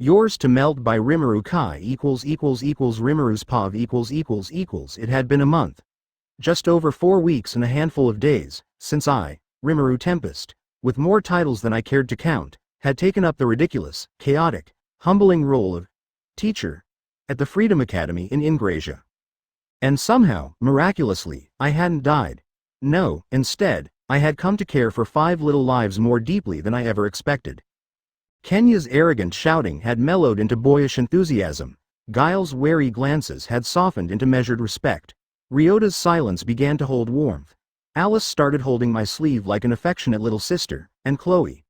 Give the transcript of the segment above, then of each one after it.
Yours to melt by Rimu-Chi == Rimuru's POV == It had been a month. Just over 4 weeks and a handful of days, since I, Rimuru Tempest, with more titles than I cared to count, had taken up the ridiculous, chaotic, humbling role of teacher at the Freedom Academy in Ingrasia. And somehow, miraculously, I hadn't died. No, instead, I had come to care for 5 little lives more deeply than I ever expected. Kenya's arrogant shouting had mellowed into boyish enthusiasm, Giles' wary glances had softened into measured respect, Ryota's silence began to hold warmth, Alice started holding my sleeve like an affectionate little sister, and Chloe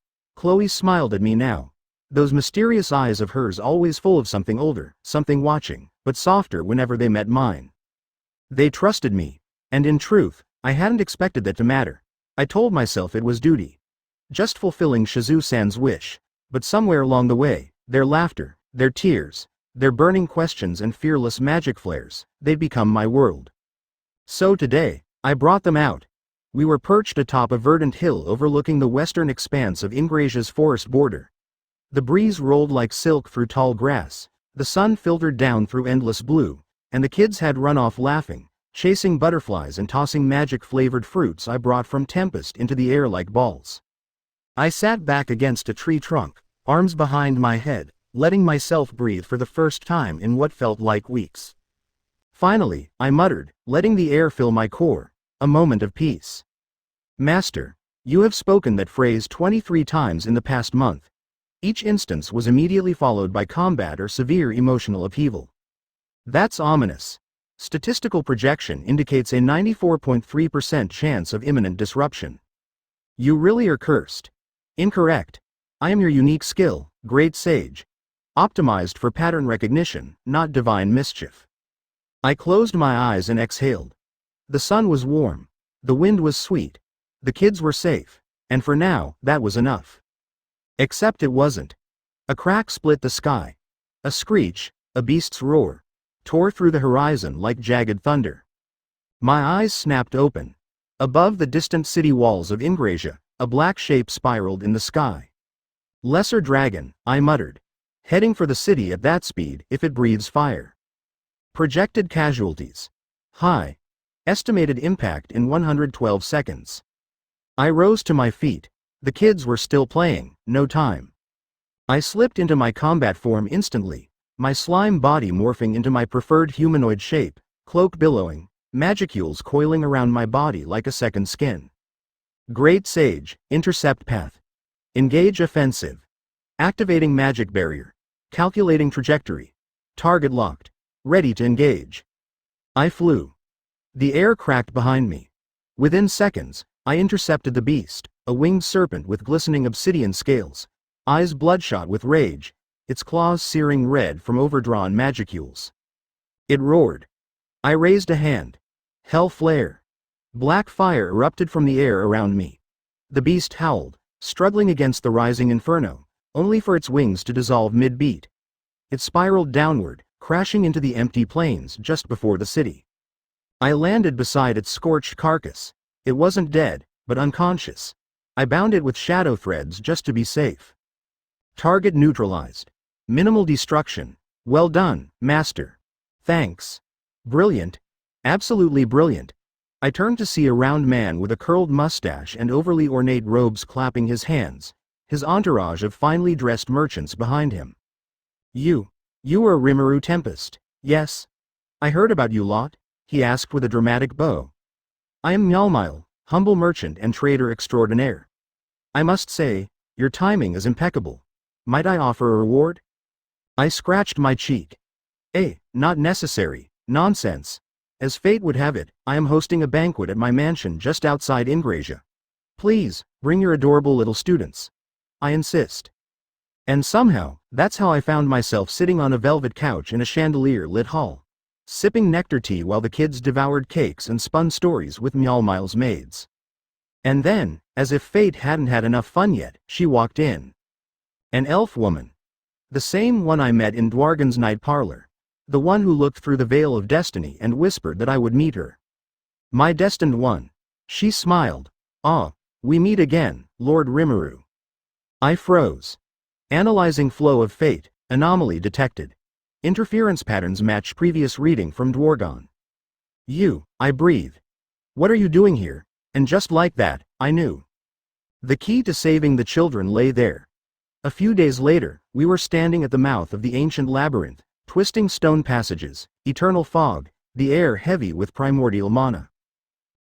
smiled at me now. Those mysterious eyes of hers always full of something older, something watching, but softer whenever they met mine. They trusted me, and in truth, I hadn't expected that to matter. I told myself it was duty. Just fulfilling Shizu-san's wish. But somewhere along the way, their laughter, their tears, their burning questions and fearless magic flares, they'd become my world. So today, I brought them out. We were perched atop a verdant hill overlooking the western expanse of Ingrasia's forest border. The breeze rolled like silk through tall grass, the sun filtered down through endless blue, and the kids had run off laughing, chasing butterflies and tossing magic-flavored fruits I brought from Tempest into the air like balls. I sat back against a tree trunk, arms behind my head, letting myself breathe for the first time in what felt like weeks. Finally, I muttered, letting the air fill my core, a moment of peace. Master, you have spoken that phrase 23 times in the past month. Each instance was immediately followed by combat or severe emotional upheaval. That's ominous. Statistical projection indicates a 94.3% chance of imminent disruption. You really are cursed. Incorrect. I am your unique skill, great sage. Optimized for pattern recognition, not divine mischief. I closed my eyes and exhaled. The sun was warm. The wind was sweet. The kids were safe. And for now, that was enough. Except it wasn't. A crack split the sky. A screech, a beast's roar, tore through the horizon like jagged thunder. My eyes snapped open. Above the distant city walls of Ingrasia, a black shape spiraled in the sky. Lesser dragon, I muttered. Heading for the city at that speed if it breathes fire. Projected casualties. High. Estimated impact in 112 seconds. I rose to my feet. The kids were still playing, no time. I slipped into my combat form instantly, my slime body morphing into my preferred humanoid shape, cloak billowing, magicules coiling around my body like a second skin. Great Sage, intercept path. Engage offensive. Activating magic barrier. Calculating trajectory. Target locked. Ready to engage. I flew. The air cracked behind me. Within seconds, I intercepted the beast, a winged serpent with glistening obsidian scales, eyes bloodshot with rage, its claws searing red from overdrawn magicules. It roared. I raised a hand. Hell flare. Black fire erupted from the air around me. The beast howled, struggling against the rising inferno, only for its wings to dissolve mid-beat. It spiraled downward, crashing into the empty plains just before the city. I landed beside its scorched carcass. It wasn't dead, but unconscious. I bound it with shadow threads just to be safe. Target neutralized. Minimal destruction. Well done, Master. Thanks. Brilliant. Absolutely brilliant. I turned to see a round man with a curled mustache and overly ornate robes clapping his hands, his entourage of finely dressed merchants behind him. You are Rimuru Tempest, yes? I heard about you lot, he asked with a dramatic bow. I am Mjalmile, humble merchant and trader extraordinaire. I must say, your timing is impeccable. Might I offer a reward? I scratched my cheek. Not necessary, nonsense. As fate would have it, I am hosting a banquet at my mansion just outside Ingrasia. Please, bring your adorable little students. I insist. And somehow, that's how I found myself sitting on a velvet couch in a chandelier-lit hall, sipping nectar tea while the kids devoured cakes and spun stories with Mjalmile's maids. And then, as if fate hadn't had enough fun yet, she walked in. An elf woman. The same one I met in Dwargan's night parlor. The one who looked through the veil of destiny and whispered that I would meet her. My destined one. She smiled. Ah, we meet again, Lord Rimuru. I froze. Analyzing flow of fate, Anomaly detected. Interference patterns match previous reading from Dwargon. I breathe. What are you doing here? And just like that, I knew. The key to saving the children lay there. A few days later, we were standing at the mouth of the ancient labyrinth, twisting stone passages, eternal fog, the air heavy with primordial mana.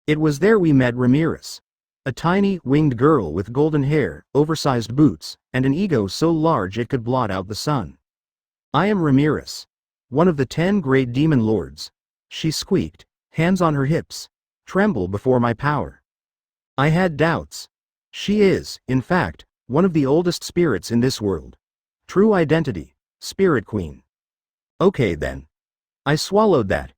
It was there we met Ramirez. A tiny, winged girl with golden hair, oversized boots, and an ego so large it could blot out the sun. I am Ramirez, one of the 10 great demon lords. She squeaked, hands on her hips. Tremble before my power. I had doubts. She is, in fact, one of the oldest spirits in this world. True identity, Spirit Queen. Okay then. I swallowed that.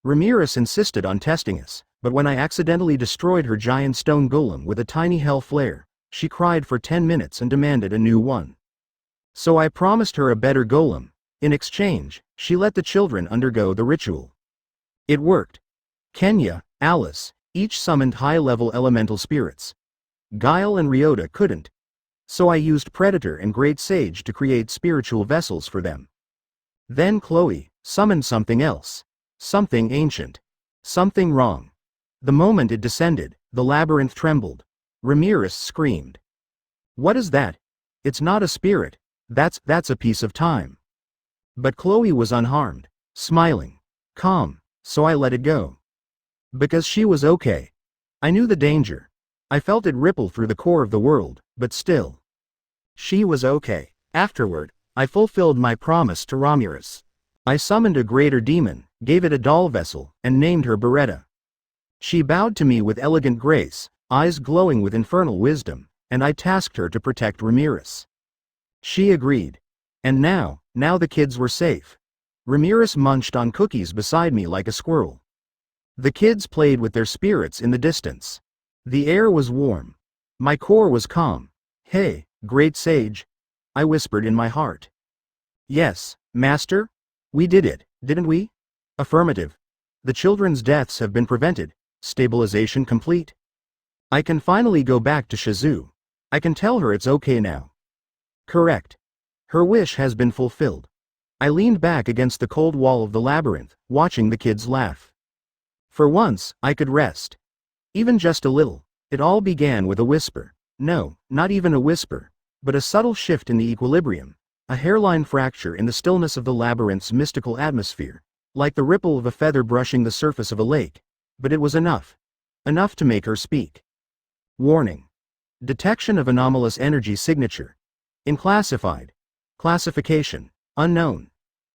Ramirez insisted on testing us, but when I accidentally destroyed her giant stone golem with a tiny hell flare, she cried for 10 minutes and demanded a new one. So I promised her a better golem. In exchange, she let the children undergo the ritual. It worked. Kenya, Alice, each summoned high-level elemental spirits. Guile and Ryota couldn't. So I used Predator and Great Sage to create spiritual vessels for them. Then Chloe summoned something else. Something ancient. Something wrong. The moment it descended, the labyrinth trembled. Ramirez screamed. What is that? It's not a spirit. That's a piece of time. But Chloe was unharmed, smiling, calm, so I let it go. Because she was okay. I knew the danger. I felt it ripple through the core of the world, but still. She was okay. Afterward, I fulfilled my promise to Ramirez. I summoned a greater demon, gave it a doll vessel, and named her Beretta. She bowed to me with elegant grace, eyes glowing with infernal wisdom, and I tasked her to protect Ramirez. She agreed. And now the kids were safe. Ramirez munched on cookies beside me like a squirrel. The kids played with their spirits in the distance. The air was warm. My core was calm. Hey, Great Sage, I whispered in my heart. Yes, Master? We did it, didn't we? Affirmative. The children's deaths have been prevented. Stabilization complete. I can finally go back to Shizu. I can tell her it's okay now. Correct. Her wish has been fulfilled. I leaned back against the cold wall of the labyrinth, watching the kids laugh. For once, I could rest. Even just a little. It all began with a whisper. No, not even a whisper, but a subtle shift in the equilibrium, a hairline fracture in the stillness of the labyrinth's mystical atmosphere, like the ripple of a feather brushing the surface of a lake. But it was enough. Enough to make her speak. Warning. Detection of anomalous energy signature. Unclassified. Classification. Unknown.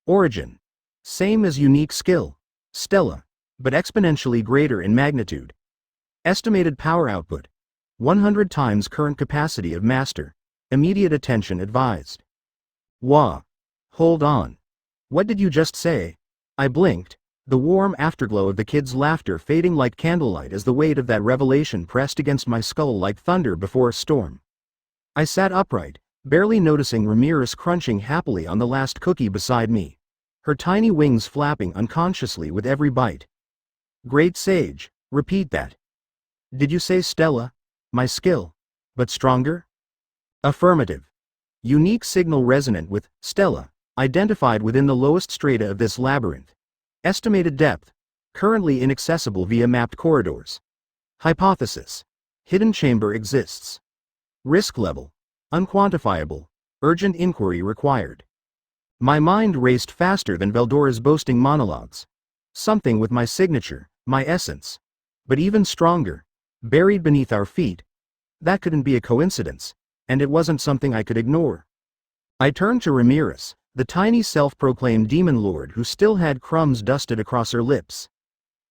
Origin. Same as unique skill. Stella. But exponentially greater in magnitude. Estimated power output. 100 times current capacity of master. Immediate attention advised. Wah. Hold on. What did you just say? I blinked, the warm afterglow of the kids' laughter fading like candlelight as the weight of that revelation pressed against my skull like thunder before a storm. I sat upright, barely noticing Ramirez crunching happily on the last cookie beside me, her tiny wings flapping unconsciously with every bite. Great Sage, repeat that. Did you say Stella? My skill. But stronger? Affirmative. Unique signal resonant with Stella, identified within the lowest strata of this labyrinth. Estimated depth, currently inaccessible via mapped corridors. Hypothesis. Hidden chamber exists. Risk level. Unquantifiable. Urgent inquiry required. My mind raced faster than Veldora's boasting monologues. Something with my signature, my essence. But even stronger. Buried beneath our feet. That couldn't be a coincidence, and it wasn't something I could ignore. I turned to Ramirez, the tiny self-proclaimed demon lord who still had crumbs dusted across her lips.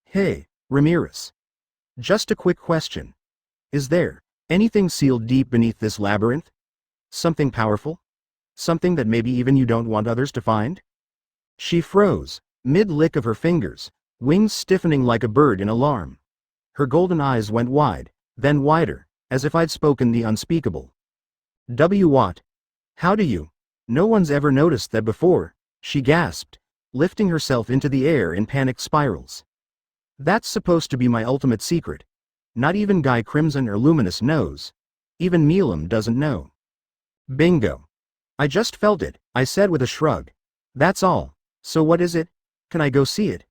Hey, Ramirez. Just a quick question. Is there anything sealed deep beneath this labyrinth? Something powerful? Something that maybe even you don't want others to find? She froze, mid-lick of her fingers, wings stiffening like a bird in alarm. Her golden eyes went wide, then wider, as if I'd spoken the unspeakable. What? How do you? No one's ever noticed that before, she gasped, lifting herself into the air in panicked spirals. That's supposed to be my ultimate secret. Not even Guy Crimson or Luminous knows. Even Milam doesn't know. Bingo. I just felt it, I said with a shrug. That's all. So what is it? Can I go see it?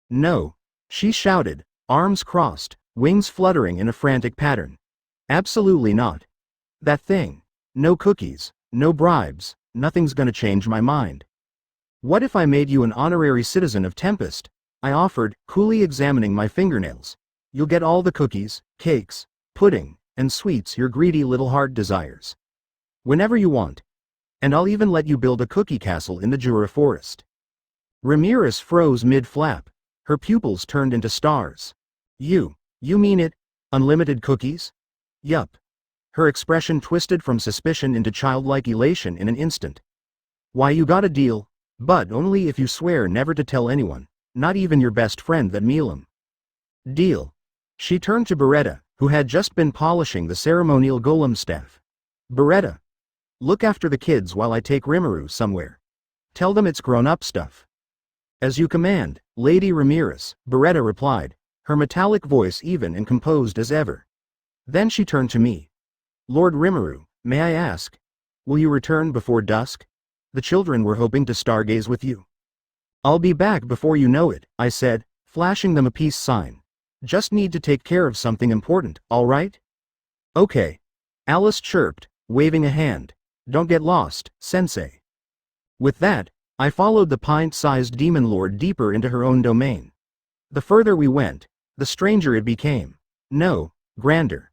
No. She shouted, arms crossed, wings fluttering in a frantic pattern. Absolutely not. That thing. No cookies, no bribes, nothing's gonna change my mind. What if I made you an honorary citizen of Tempest? I offered, coolly examining my fingernails. You'll get all the cookies, cakes, pudding, and sweets your greedy little heart desires. Whenever you want. And I'll even let you build a cookie castle in the Jura forest. Ramirez froze mid-flap. Her pupils turned into stars. You mean it? Unlimited cookies? Yup. Her expression twisted from suspicion into childlike elation in an instant. Why, you got a deal, but only if you swear never to tell anyone, not even your best friend that Milam. Deal. She turned to Beretta, who had just been polishing the ceremonial golem staff. Beretta. Look after the kids while I take Rimuru somewhere. Tell them it's grown-up stuff. As you command, Lady Ramirez, Beretta replied, her metallic voice even and composed as ever. Then she turned to me. Lord Rimuru, may I ask? Will you return before dusk? The children were hoping to stargaze with you. I'll be back before you know it, I said, flashing them a peace sign. Just need to take care of something important, all right? Okay. Alice chirped, waving a hand. Don't get lost, Sensei. With that, I followed the pint-sized demon lord deeper into her own domain. The further we went, the stranger it became. No, grander.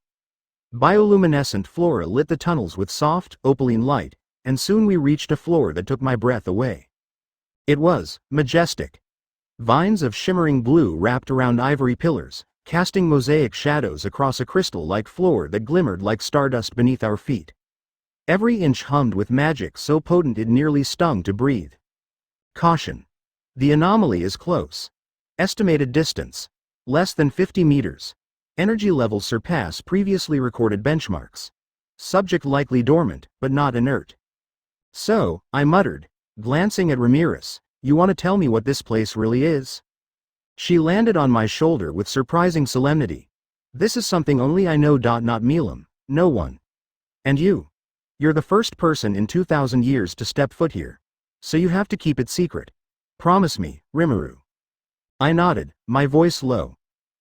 Bioluminescent flora lit the tunnels with soft, opaline light, and soon we reached a floor that took my breath away. It was majestic. Vines of shimmering blue wrapped around ivory pillars, casting mosaic shadows across a crystal-like floor that glimmered like stardust beneath our feet. Every inch hummed with magic so potent it nearly stung to breathe. Caution. The anomaly is close. Estimated distance. Less than 50 meters. Energy levels surpass previously recorded benchmarks. Subject likely dormant, but not inert. So, I muttered, glancing at Ramirez, you want to tell me what this place really is? She landed on my shoulder with surprising solemnity. This is something only I know. Not Milam, no one. And you? You're the first person in 2,000 years to step foot here. So you have to keep it secret. Promise me, Rimuru. I nodded, my voice low.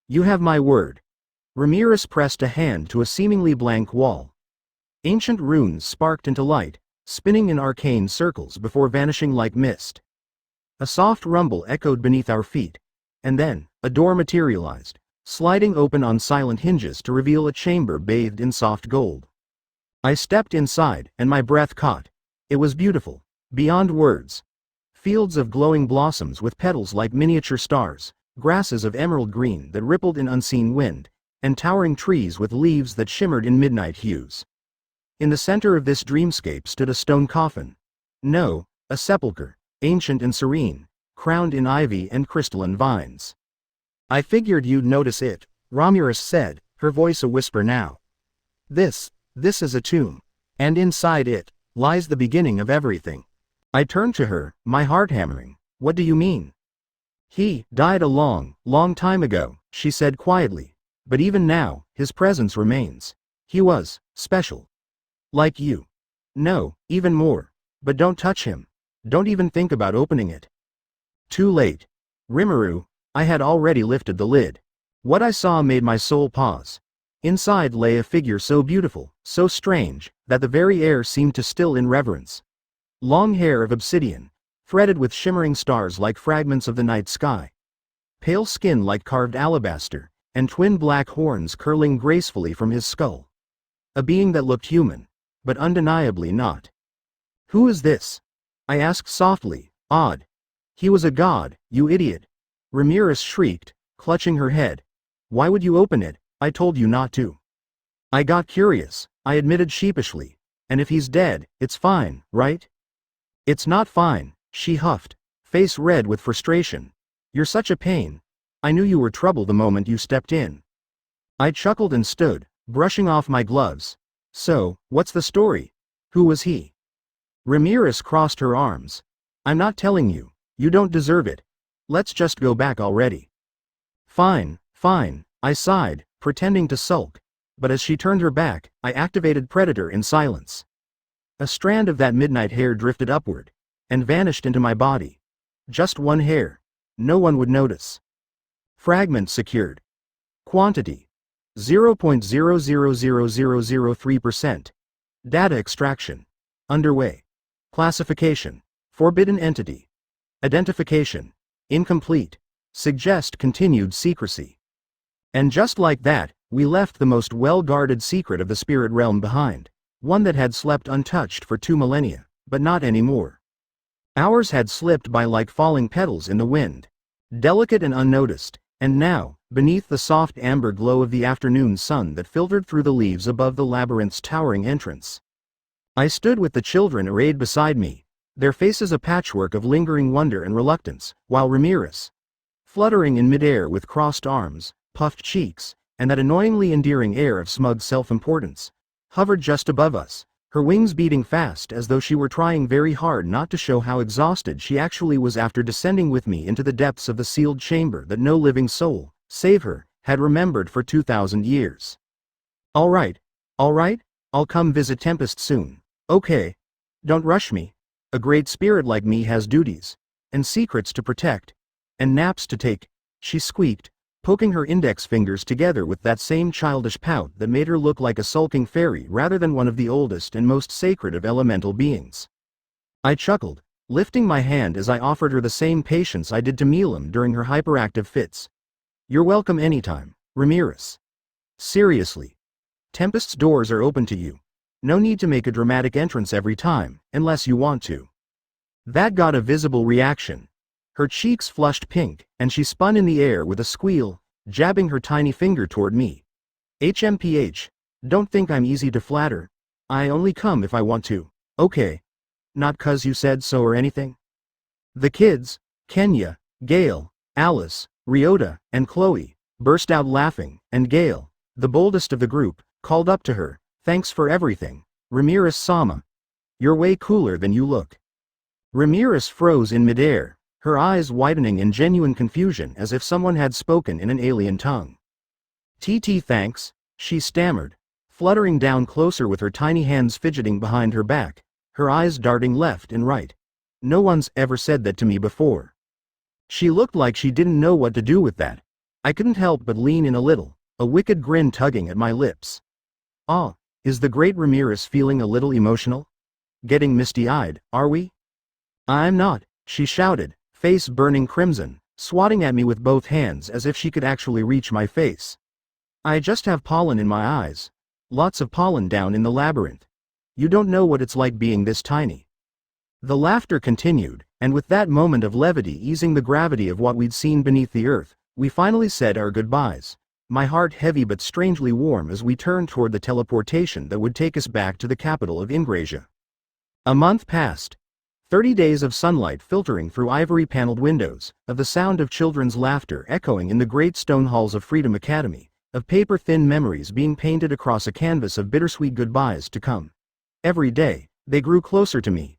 You have my word. Ramirez pressed a hand to a seemingly blank wall. Ancient runes sparked into light, spinning in arcane circles before vanishing like mist. A soft rumble echoed beneath our feet, and then, a door materialized, sliding open on silent hinges to reveal a chamber bathed in soft gold. I stepped inside, and my breath caught. It was beautiful, beyond words. Fields of glowing blossoms with petals like miniature stars, grasses of emerald green that rippled in unseen wind, and towering trees with leaves that shimmered in midnight hues. In the center of this dreamscape stood a stone coffin. No, a sepulchre, ancient and serene, crowned in ivy and crystalline vines. I figured you'd notice it, Ramirez said, her voice a whisper now. This is a tomb. And inside it, lies the beginning of everything. I turned to her, my heart hammering. What do you mean? He died a long, long time ago, she said quietly. But even now, his presence remains. He was special. Like you. No, even more. But don't touch him. Don't even think about opening it. Too late. Rimuru, I had already lifted the lid. What I saw made my soul pause. Inside lay a figure so beautiful, so strange, that the very air seemed to still in reverence. Long hair of obsidian, threaded with shimmering stars like fragments of the night sky. Pale skin like carved alabaster, and twin black horns curling gracefully from his skull. A being that looked human, but undeniably not. Who is this? I asked softly, awed. He was a god, you idiot. Ramirez shrieked, clutching her head. Why would you open it? I told you not to. I got curious, I admitted sheepishly. And if he's dead, it's fine, right? It's not fine, she huffed, face red with frustration. You're such a pain. I knew you were trouble the moment you stepped in. I chuckled and stood, brushing off my gloves. So, what's the story? Who was he? Ramirez crossed her arms. I'm not telling you. You don't deserve it. Let's just go back already. Fine, fine, I sighed, pretending to sulk. But as she turned her back, I activated Predator in silence. A strand of that midnight hair drifted upward, and vanished into my body. Just one hair. No one would notice. Fragment secured. Quantity: 0.000003%. Data extraction underway. Classification: forbidden entity. Identification: incomplete. Suggest continued secrecy. And just like that, we left the most well-guarded secret of the spirit realm behind, one that had slept untouched for 2 millennia, but not anymore. Hours had slipped by like falling petals in the wind, delicate and unnoticed, and now, beneath the soft amber glow of the afternoon sun that filtered through the leaves above the labyrinth's towering entrance, I stood with the children arrayed beside me, their faces a patchwork of lingering wonder and reluctance, while Ramirez, fluttering in midair with crossed arms, puffed cheeks, and that annoyingly endearing air of smug self-importance, hovered just above us, her wings beating fast as though she were trying very hard not to show how exhausted she actually was after descending with me into the depths of the sealed chamber that no living soul, save her, had remembered for 2,000 years. All right, I'll come visit Tempest soon. Okay. Don't rush me. A great spirit like me has duties, and secrets to protect, and naps to take, she squeaked, poking her index fingers together with that same childish pout that made her look like a sulking fairy rather than one of the oldest and most sacred of elemental beings. I chuckled, lifting my hand as I offered her the same patience I did to Milam during her hyperactive fits. You're welcome anytime, Ramirez. Seriously. Tempest's doors are open to you. No need to make a dramatic entrance every time, unless you want to. That got a visible reaction. Her cheeks flushed pink, and she spun in the air with a squeal, jabbing her tiny finger toward me. HMPH, don't think I'm easy to flatter. I only come if I want to. Okay. Not 'cause you said so or anything? The kids, Kenya, Gail, Alice, Ryota, and Chloe, burst out laughing, and Gail, the boldest of the group, called up to her, thanks for everything, Ramirez-sama. You're way cooler than you look. Ramirez froze in midair, her eyes widening in genuine confusion as if someone had spoken in an alien tongue. TT thanks, she stammered, fluttering down closer with her tiny hands fidgeting behind her back, her eyes darting left and right. No one's ever said that to me before. She looked like she didn't know what to do with that. I couldn't help but lean in a little, a wicked grin tugging at my lips. Ah, is the great Ramirez feeling a little emotional? Getting misty-eyed, are we? I'm not, she shouted, face burning crimson, swatting at me with both hands as if she could actually reach my face. I just have pollen in my eyes. Lots of pollen down in the labyrinth. You don't know what it's like being this tiny. The laughter continued, and with that moment of levity easing the gravity of what we'd seen beneath the earth, we finally said our goodbyes, my heart heavy but strangely warm as we turned toward the teleportation that would take us back to the capital of Ingrasia. A month passed. 30 days of sunlight filtering through ivory-paneled windows, of the sound of children's laughter echoing in the great stone halls of Freedom Academy, of paper-thin memories being painted across a canvas of bittersweet goodbyes to come. Every day, they grew closer to me.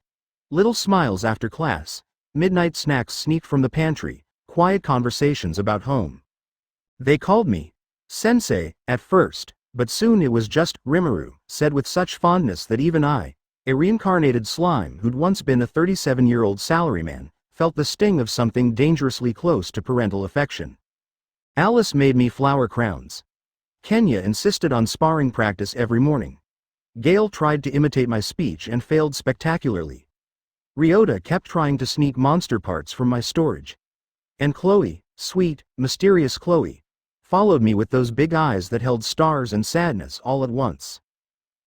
Little smiles after class, midnight snacks sneaked from the pantry, quiet conversations about home. They called me Sensei at first, but soon it was just Rimuru, said with such fondness that even I, a reincarnated slime who'd once been a 37-year-old salaryman, felt the sting of something dangerously close to parental affection. Alice made me flower crowns. Kenya insisted on sparring practice every morning. Gail tried to imitate my speech and failed spectacularly. Ryota kept trying to sneak monster parts from my storage. And Chloe, sweet, mysterious Chloe, followed me with those big eyes that held stars and sadness all at once.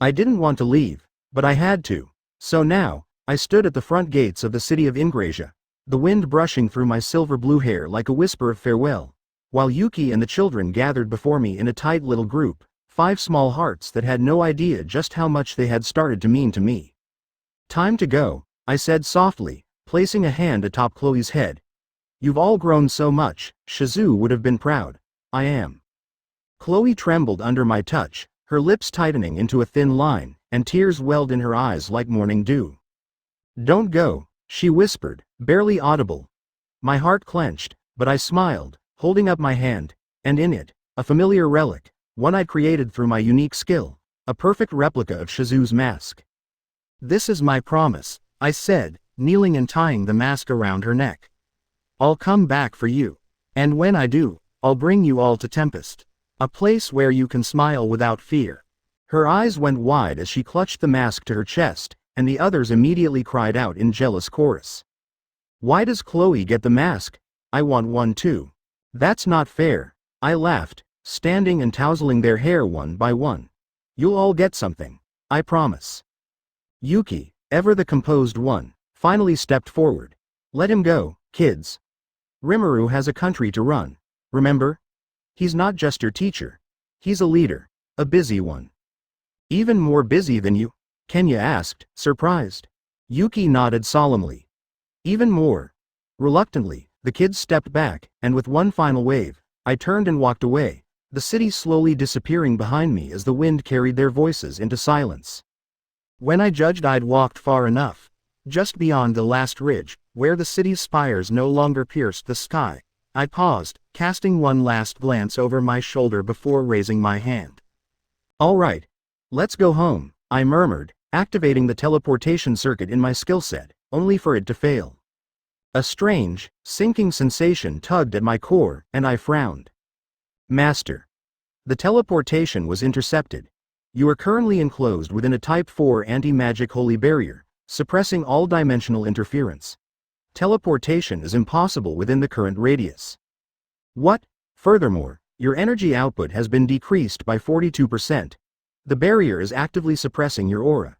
I didn't want to leave, but I had to. So now, I stood at the front gates of the city of Ingrasia, the wind brushing through my silver-blue hair like a whisper of farewell, while Yuki and the children gathered before me in a tight little group, 5 small hearts that had no idea just how much they had started to mean to me. Time to go, I said softly, placing a hand atop Chloe's head. You've all grown so much, Shizu would have been proud. I am. Chloe trembled under my touch, her lips tightening into a thin line, and tears welled in her eyes like morning dew. Don't go, she whispered, barely audible. My heart clenched, but I smiled, holding up my hand, and in it, a familiar relic, one I'd created through my unique skill, a perfect replica of Shizu's mask. This is my promise, I said, kneeling and tying the mask around her neck. I'll come back for you. And when I do, I'll bring you all to Tempest. A place where you can smile without fear. Her eyes went wide as she clutched the mask to her chest, and the others immediately cried out in jealous chorus. Why does Chloe get the mask? I want one too. That's not fair, I laughed, standing and tousling their hair one by one. You'll all get something, I promise. Yuki, ever the composed one, finally stepped forward. Let him go, kids. Rimuru has a country to run, remember? He's not just your teacher. He's a leader, a busy one. Even more busy than you? Kenya asked, surprised. Yuki nodded solemnly. Even more. Reluctantly, the kids stepped back, and with one final wave, I turned and walked away, the city slowly disappearing behind me as the wind carried their voices into silence. When I judged I'd walked far enough, just beyond the last ridge, where the city's spires no longer pierced the sky, I paused, casting one last glance over my shoulder before raising my hand. All right. Let's go home, I murmured, activating the teleportation circuit in my skill set, only for it to fail. A strange, sinking sensation tugged at my core, and I frowned. Master. The teleportation was intercepted. You are currently enclosed within a Type 4 anti-magic holy barrier, suppressing all dimensional interference. Teleportation is impossible within the current radius. What? Furthermore, your energy output has been decreased by 42%. The barrier is actively suppressing your aura.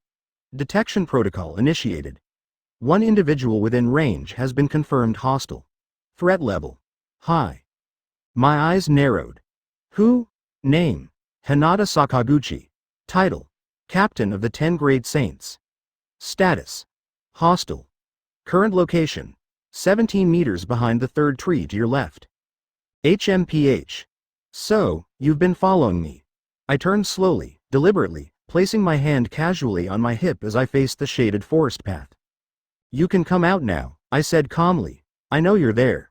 Detection protocol initiated. One individual within range has been confirmed hostile. Threat level. High. My eyes narrowed. Who? Name. Hinata Sakaguchi. Title. Captain of the 10 Great Saints. Status. Hostile. Current location. 17 meters behind the third tree to your left. HMPH. So, you've been following me. I turned slowly, deliberately, placing my hand casually on my hip as I faced the shaded forest path. You can come out now, I said calmly. I know you're there.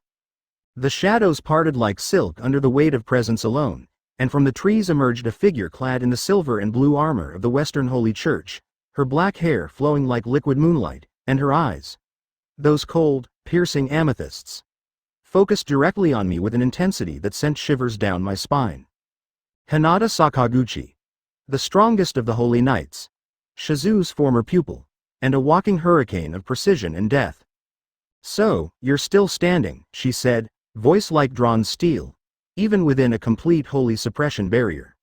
The shadows parted like silk under the weight of presence alone, and from the trees emerged a figure clad in the silver and blue armor of the Western Holy Church, her black hair flowing like liquid moonlight, and her eyes, those cold, piercing amethysts, focused directly on me with an intensity that sent shivers down my spine. Hinata Sakaguchi. The strongest of the Holy Knights. Shizu's former pupil. And a walking hurricane of precision and death. So, you're still standing, she said, voice like drawn steel, even within a complete holy suppression barrier.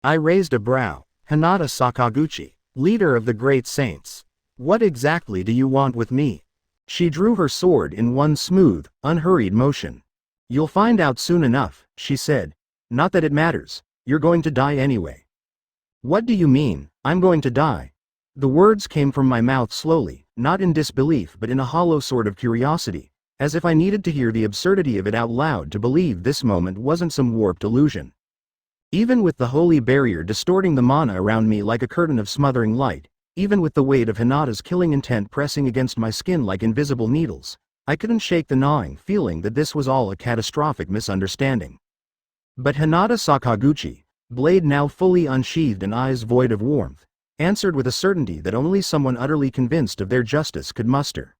I raised a brow. Hinata Sakaguchi, leader of the great saints. What exactly do you want with me? She drew her sword in one smooth, unhurried motion. You'll find out soon enough, she said. Not that it matters, you're going to die anyway. What do you mean, I'm going to die? The words came from my mouth slowly, not in disbelief but in a hollow sort of curiosity, as if I needed to hear the absurdity of it out loud to believe this moment wasn't some warped illusion. Even with the holy barrier distorting the mana around me like a curtain of smothering light, even with the weight of Hinata's killing intent pressing against my skin like invisible needles, I couldn't shake the gnawing feeling that this was all a catastrophic misunderstanding. But Hinata Sakaguchi, blade now fully unsheathed and eyes void of warmth, answered with a certainty that only someone utterly convinced of their justice could muster.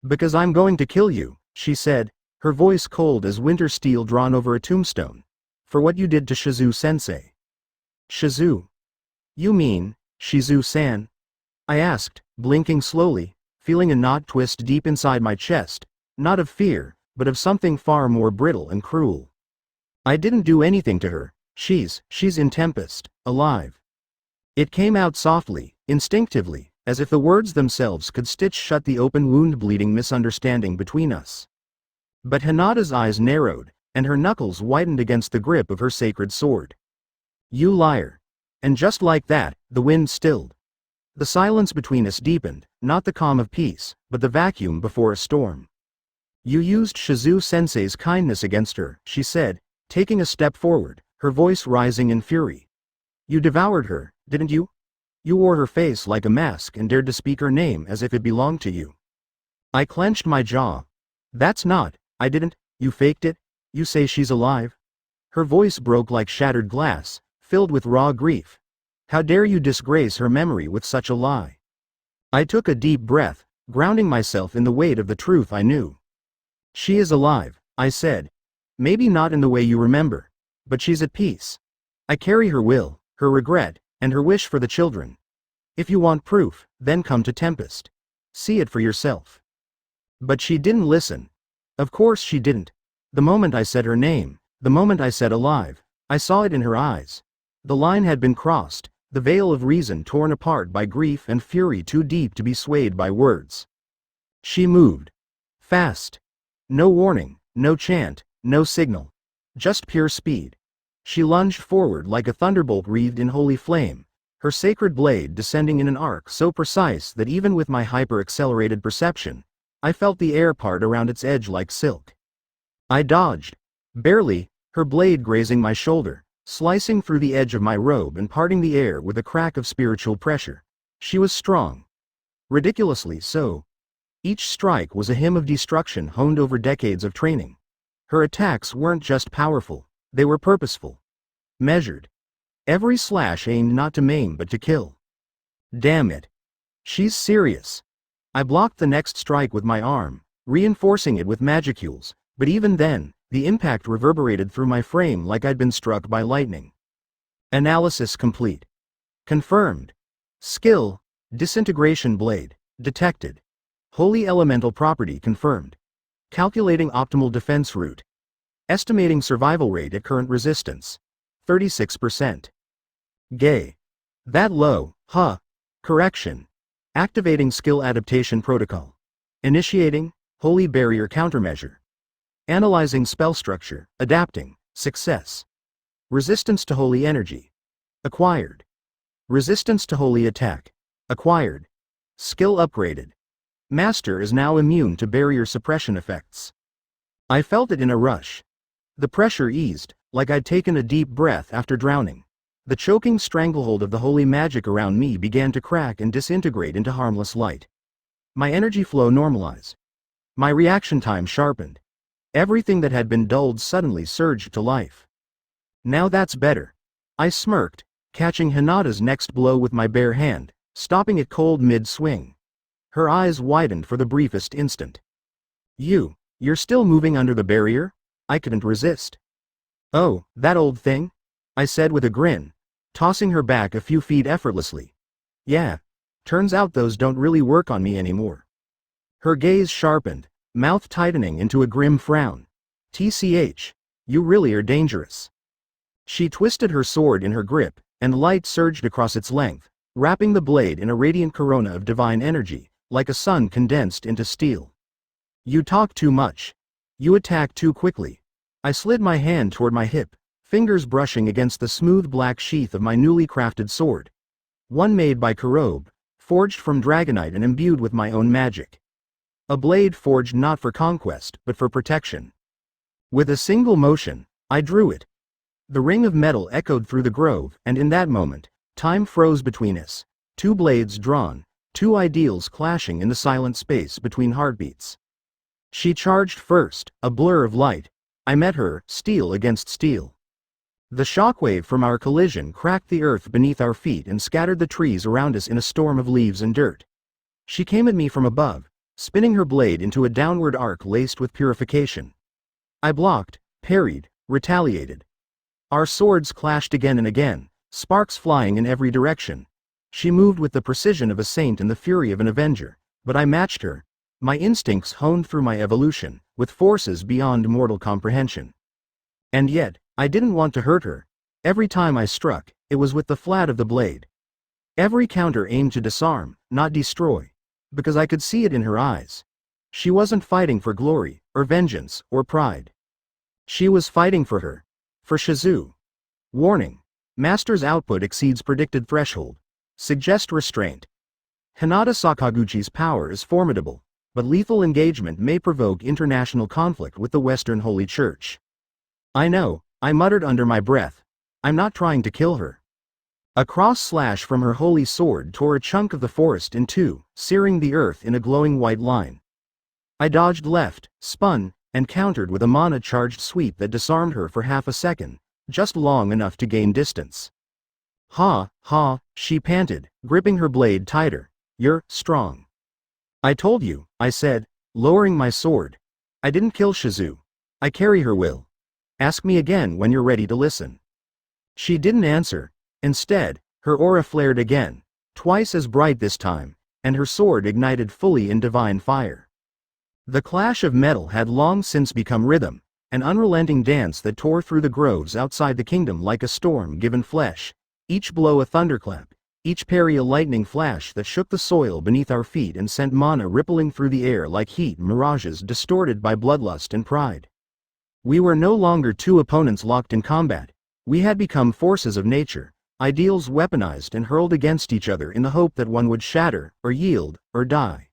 Because I'm going to kill you, she said, her voice cold as winter steel drawn over a tombstone. For what you did to Shizu-sensei. Shizu? You mean, Shizu-san? I asked, blinking slowly, feeling a knot twist deep inside my chest, not of fear, but of something far more brittle and cruel. I didn't do anything to her. She's in Tempest, alive. It came out softly, instinctively, as if the words themselves could stitch shut the open wound-bleeding misunderstanding between us. But Hinata's eyes narrowed, and her knuckles whitened against the grip of her sacred sword. You liar. And just like that, the wind stilled. The silence between us deepened, not the calm of peace, but the vacuum before a storm. You used Shizu-sensei's kindness against her, she said, taking a step forward, her voice rising in fury. You devoured her, didn't you? You wore her face like a mask and dared to speak her name as if it belonged to you. I clenched my jaw. That's not, I didn't, you faked it? You say she's alive? Her voice broke like shattered glass, filled with raw grief. How dare you disgrace her memory with such a lie? I took a deep breath, grounding myself in the weight of the truth I knew. She is alive, I said. Maybe not in the way you remember. But she's at peace. I carry her will, her regret, and her wish for the children. If you want proof, then come to Tempest. See it for yourself. But she didn't listen. Of course she didn't. The moment I said her name, the moment I said alive, I saw it in her eyes. The line had been crossed, the veil of reason torn apart by grief and fury too deep to be swayed by words. She moved. Fast. No warning, no chant, no signal. Just pure speed. She lunged forward like a thunderbolt wreathed in holy flame, her sacred blade descending in an arc so precise that even with my hyper-accelerated perception, I felt the air part around its edge like silk. I dodged. Barely, her blade grazing my shoulder, slicing through the edge of my robe and parting the air with a crack of spiritual pressure. She was strong. Ridiculously so. Each strike was a hymn of destruction honed over decades of training. Her attacks weren't just powerful, they were purposeful. Measured. Every slash aimed not to maim but to kill. Damn it. She's serious. I blocked the next strike with my arm, reinforcing it with magicules, but even then, the impact reverberated through my frame like I'd been struck by lightning. Analysis complete. Confirmed. Skill, disintegration blade, detected. Holy elemental property confirmed. Calculating optimal defense route. Estimating survival rate at current resistance. 36%. Gay. That low, huh? Correction. Activating skill adaptation protocol. Initiating, holy barrier countermeasure. Analyzing spell structure, adapting, success. Resistance to holy energy. Acquired. Resistance to holy attack. Acquired. Skill upgraded. Master is now immune to barrier suppression effects. I felt it in a rush. The pressure eased, like I'd taken a deep breath after drowning. The choking stranglehold of the holy magic around me began to crack and disintegrate into harmless light. My energy flow normalized. My reaction time sharpened. Everything that had been dulled suddenly surged to life. Now that's better. I smirked, catching Hinata's next blow with my bare hand, stopping it cold mid-swing. Her eyes widened for the briefest instant. You're still moving under the barrier? I couldn't resist. Oh, that old thing? I said with a grin, tossing her back a few feet effortlessly. Yeah. Turns out those don't really work on me anymore. Her gaze sharpened, mouth tightening into a grim frown. TCH, you really are dangerous. She twisted her sword in her grip, and light surged across its length, wrapping the blade in a radiant corona of divine energy, like a sun condensed into steel. You talk too much. You attack too quickly. I slid my hand toward my hip, fingers brushing against the smooth black sheath of my newly crafted sword. One made by Kurobe, forged from dragonite and imbued with my own magic. A blade forged not for conquest, but for protection. With a single motion, I drew it. The ring of metal echoed through the grove, and in that moment, time froze between us. Two blades drawn, two ideals clashing in the silent space between heartbeats. She charged first, a blur of light. I met her, steel against steel. The shockwave from our collision cracked the earth beneath our feet and scattered the trees around us in a storm of leaves and dirt. She came at me from above, spinning her blade into a downward arc laced with purification. I blocked, parried, retaliated. Our swords clashed again and again, sparks flying in every direction. She moved with the precision of a saint and the fury of an avenger, but I matched her, my instincts honed through my evolution, with forces beyond mortal comprehension. And yet, I didn't want to hurt her. Every time I struck, it was with the flat of the blade. Every counter aimed to disarm, not destroy, because I could see it in her eyes. She wasn't fighting for glory, or vengeance, or pride. She was fighting for her. For Shizu. Warning. Master's output exceeds predicted threshold. Suggest restraint. Hinata Sakaguchi's power is formidable, but lethal engagement may provoke international conflict with the Western Holy Church. I know, I muttered under my breath. I'm not trying to kill her. A cross slash from her holy sword tore a chunk of the forest in two, searing the earth in a glowing white line. I dodged left, spun, and countered with a mana-charged sweep that disarmed her for half a second, just long enough to gain distance. Ha, ha, she panted, gripping her blade tighter. You're strong. I told you, I said, lowering my sword. I didn't kill Shizu. I carry her will. Ask me again when you're ready to listen. She didn't answer. Instead, her aura flared again, twice as bright this time, and her sword ignited fully in divine fire. The clash of metal had long since become rhythm, an unrelenting dance that tore through the groves outside the kingdom like a storm-given flesh, each blow a thunderclap, each parry a lightning flash that shook the soil beneath our feet and sent mana rippling through the air like heat mirages distorted by bloodlust and pride. We were no longer two opponents locked in combat. We had become forces of nature, ideals weaponized and hurled against each other in the hope that one would shatter, or yield, or die.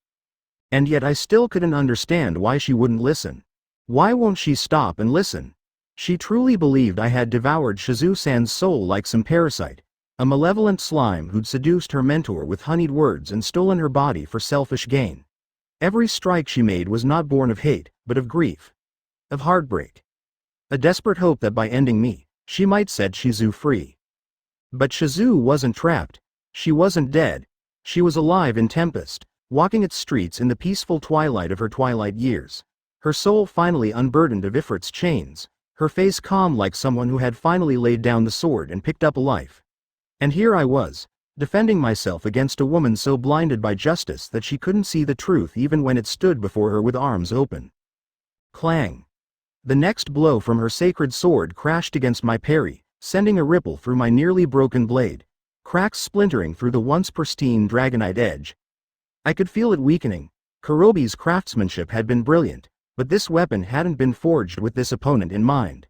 And yet I still couldn't understand why she wouldn't listen. Why won't she stop and listen? She truly believed I had devoured Shizu-san's soul like some parasite, a malevolent slime who'd seduced her mentor with honeyed words and stolen her body for selfish gain. Every strike she made was not born of hate, but of grief. Of heartbreak. A desperate hope that by ending me, she might set Shizu free. But Shizu wasn't trapped. She wasn't dead. She was alive in Tempest, walking its streets in the peaceful twilight of her twilight years. Her soul finally unburdened of Ifrit's chains, her face calm like someone who had finally laid down the sword and picked up a life. And here I was, defending myself against a woman so blinded by justice that she couldn't see the truth even when it stood before her with arms open. Clang. The next blow from her sacred sword crashed against my parry, sending a ripple through my nearly broken blade, cracks splintering through the once pristine dragonite edge. I could feel it weakening. Kurobi's craftsmanship had been brilliant, but this weapon hadn't been forged with this opponent in mind.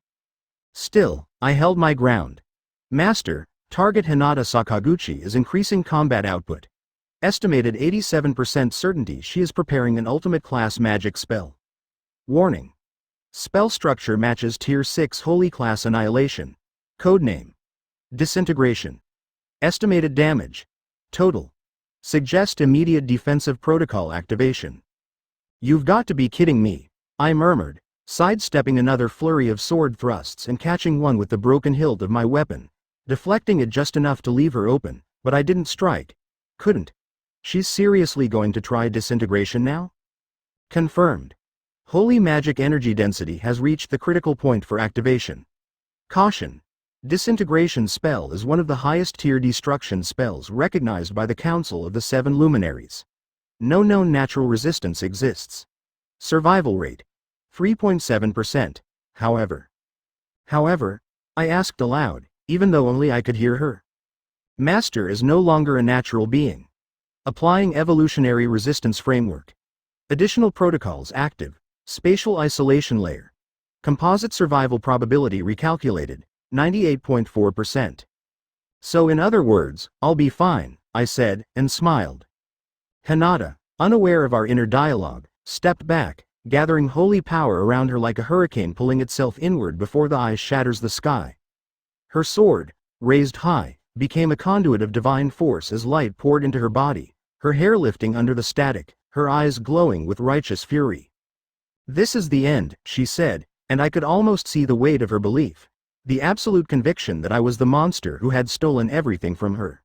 Still, I held my ground. Master, target Hinata Sakaguchi is increasing combat output. Estimated 87% certainty she is preparing an ultimate class magic spell. Warning. Spell structure matches Tier 6 Holy Class Annihilation. Codename. Disintegration. Estimated damage. Total. Suggest immediate defensive protocol activation. You've got to be kidding me, I murmured, sidestepping another flurry of sword thrusts and catching one with the broken hilt of my weapon, deflecting it just enough to leave her open, but I didn't strike. Couldn't. She's seriously going to try disintegration now? Confirmed. Holy magic energy density has reached the critical point for activation. Caution. Disintegration spell is one of the highest tier destruction spells recognized by the Council of the Seven Luminaries. No known natural resistance exists. Survival rate. 3.7%. However, I asked aloud, even though only I could hear her. Master is no longer a natural being. Applying evolutionary resistance framework. Additional protocols active. Spatial isolation layer. Composite survival probability recalculated, 98.4%. So in other words, I'll be fine, I said, and smiled. Hinata, unaware of our inner dialogue, stepped back, gathering holy power around her like a hurricane pulling itself inward before the eye shatters the sky. Her sword, raised high, became a conduit of divine force as light poured into her body, her hair lifting under the static, her eyes glowing with righteous fury. This is the end, she said, and I could almost see the weight of her belief, the absolute conviction that I was the monster who had stolen everything from her.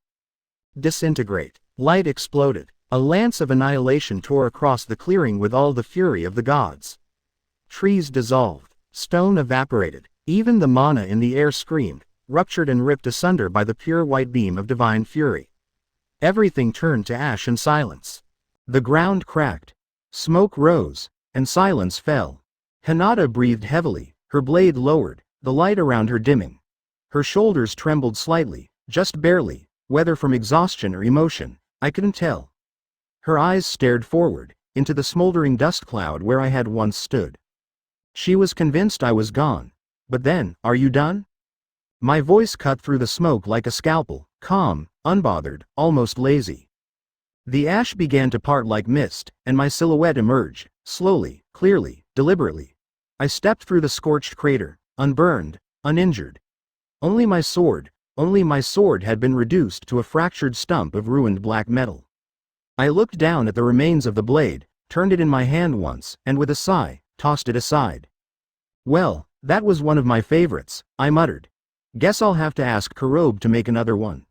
Disintegrate. Light exploded. A lance of annihilation tore across the clearing with all the fury of the gods. Trees dissolved. Stone evaporated. Even the mana in the air screamed, ruptured and ripped asunder by the pure white beam of divine fury. Everything turned to ash and silence. The ground cracked. Smoke rose. And silence fell. Hinata breathed heavily, her blade lowered, the light around her dimming. Her shoulders trembled slightly, just barely, whether from exhaustion or emotion, I couldn't tell. Her eyes stared forward, into the smoldering dust cloud where I had once stood. She was convinced I was gone. But then, are you done? My voice cut through the smoke like a scalpel, calm, unbothered, almost lazy. The ash began to part like mist, and my silhouette emerged, slowly, clearly, deliberately. I stepped through the scorched crater, unburned, uninjured. Only my sword had been reduced to a fractured stump of ruined black metal. I looked down at the remains of the blade, turned it in my hand once, and with a sigh, tossed it aside. Well, that was one of my favorites, I muttered. Guess I'll have to ask Kurobe to make another one.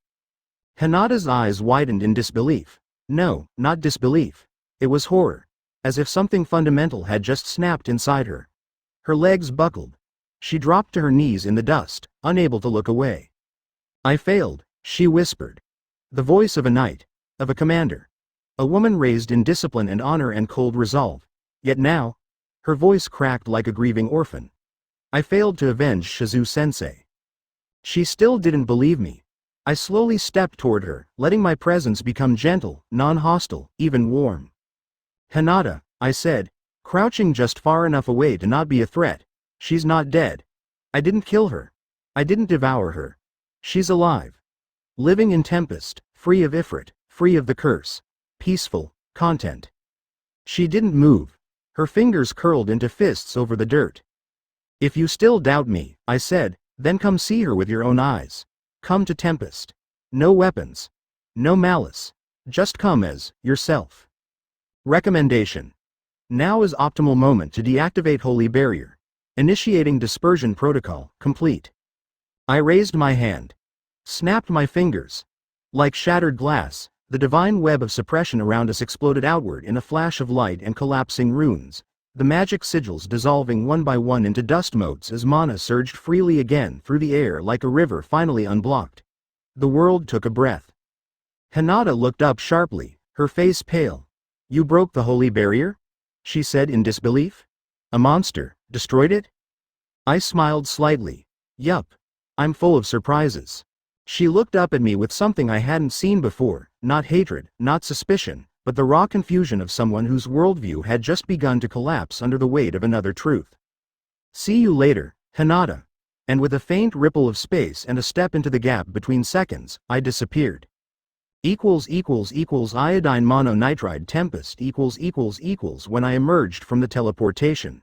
Hinata's eyes widened in disbelief. No, not disbelief. It was horror. As if something fundamental had just snapped inside her. Her legs buckled. She dropped to her knees in the dust, unable to look away. I failed, she whispered. The voice of a knight. Of a commander. A woman raised in discipline and honor and cold resolve. Yet now, her voice cracked like a grieving orphan. I failed to avenge Shizu-sensei. She still didn't believe me. I slowly stepped toward her, letting my presence become gentle, non-hostile, even warm. Hinata, I said, crouching just far enough away to not be a threat. She's not dead. I didn't kill her. I didn't devour her. She's alive. Living in Tempest, free of Ifrit, free of the curse. Peaceful, content. She didn't move. Her fingers curled into fists over the dirt. If you still doubt me, I said, then come see her with your own eyes. Come to Tempest. No weapons. No malice. Just come as yourself. Recommendation. Now is optimal moment to deactivate Holy Barrier. Initiating dispersion protocol, complete. I raised my hand. Snapped my fingers. Like shattered glass, the divine web of suppression around us exploded outward in a flash of light and collapsing runes, the magic sigils dissolving one by one into dust motes as mana surged freely again through the air like a river finally unblocked. The world took a breath. Hinata looked up sharply, her face pale. You broke the holy barrier? She said in disbelief. A monster, destroyed it? I smiled slightly. Yup. I'm full of surprises. She looked up at me with something I hadn't seen before, not hatred, not suspicion, but the raw confusion of someone whose worldview had just begun to collapse under the weight of another truth. See you later, Hinata. And with a faint ripple of space and a step into the gap between seconds, I disappeared. Iodine mononitride tempest when I emerged from the teleportation.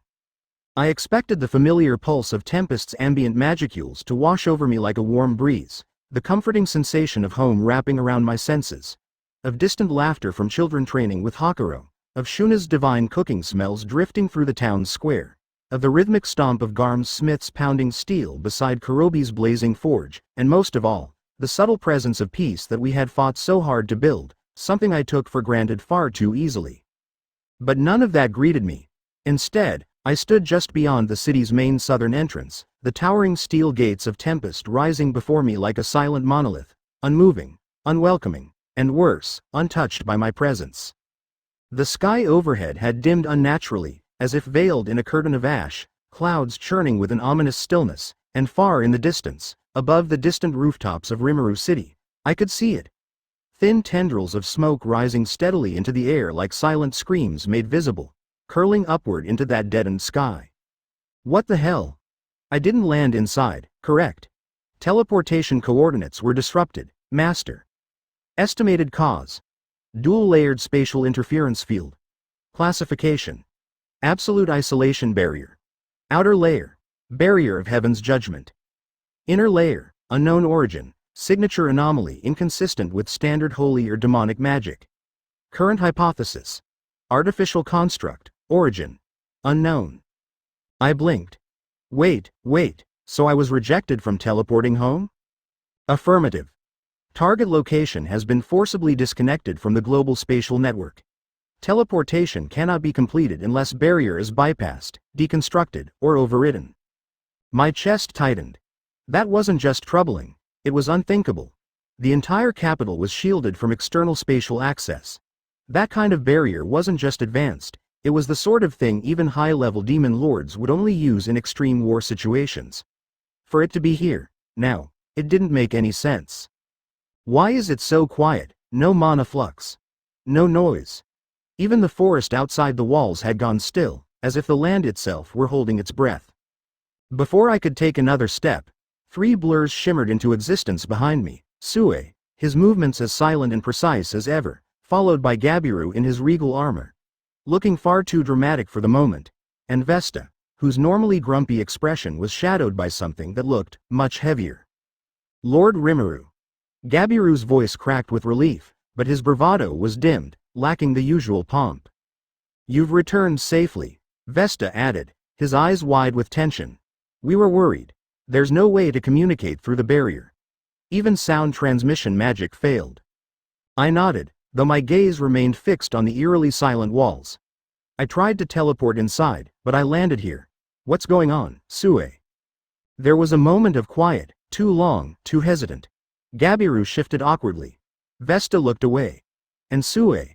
I expected the familiar pulse of Tempest's ambient magicules to wash over me like a warm breeze, the comforting sensation of home wrapping around my senses, of distant laughter from children training with Hakuro, of Shuna's divine cooking smells drifting through the town's square, of the rhythmic stomp of Garm's smiths pounding steel beside Kurobi's blazing forge, and most of all, the subtle presence of peace that we had fought so hard to build, something I took for granted far too easily. But none of that greeted me. Instead, I stood just beyond the city's main southern entrance, the towering steel gates of Tempest rising before me like a silent monolith, unmoving, unwelcoming, and worse, untouched by my presence. The sky overhead had dimmed unnaturally, as if veiled in a curtain of ash, clouds churning with an ominous stillness, and far in the distance, above the distant rooftops of Rimuru City, I could see it. Thin tendrils of smoke rising steadily into the air like silent screams made visible, curling upward into that deadened sky. What the hell? I didn't land inside, correct? Teleportation coordinates were disrupted, master. Estimated cause. Dual-layered spatial interference field. Classification. Absolute isolation barrier. Outer layer. Barrier of heaven's judgment. Inner layer. Unknown origin. Signature anomaly inconsistent with standard holy or demonic magic. Current hypothesis. Artificial construct. Origin. Unknown. I blinked. Wait, so I was rejected from teleporting home? Affirmative. Target location has been forcibly disconnected from the global spatial network. Teleportation cannot be completed unless barrier is bypassed, deconstructed, or overridden. My chest tightened. That wasn't just troubling, it was unthinkable. The entire capital was shielded from external spatial access. That kind of barrier wasn't just advanced, it was the sort of thing even high-level demon lords would only use in extreme war situations. For it to be here, now, it didn't make any sense. Why is it so quiet? No mana flux. No noise. Even the forest outside the walls had gone still, as if the land itself were holding its breath. Before I could take another step, 3 blurs shimmered into existence behind me. Sue, his movements as silent and precise as ever, followed by Gabiru in his regal armor, looking far too dramatic for the moment, and Vesta, whose normally grumpy expression was shadowed by something that looked much heavier. Lord Rimuru. Gabiru's voice cracked with relief, but his bravado was dimmed, lacking the usual pomp. You've returned safely, Vesta added, his eyes wide with tension. We were worried. There's no way to communicate through the barrier. Even sound transmission magic failed. I nodded, though my gaze remained fixed on the eerily silent walls. I tried to teleport inside, but I landed here. What's going on, Sue? There was a moment of quiet, too long, too hesitant. Gabiru shifted awkwardly. Vesta looked away. And Sue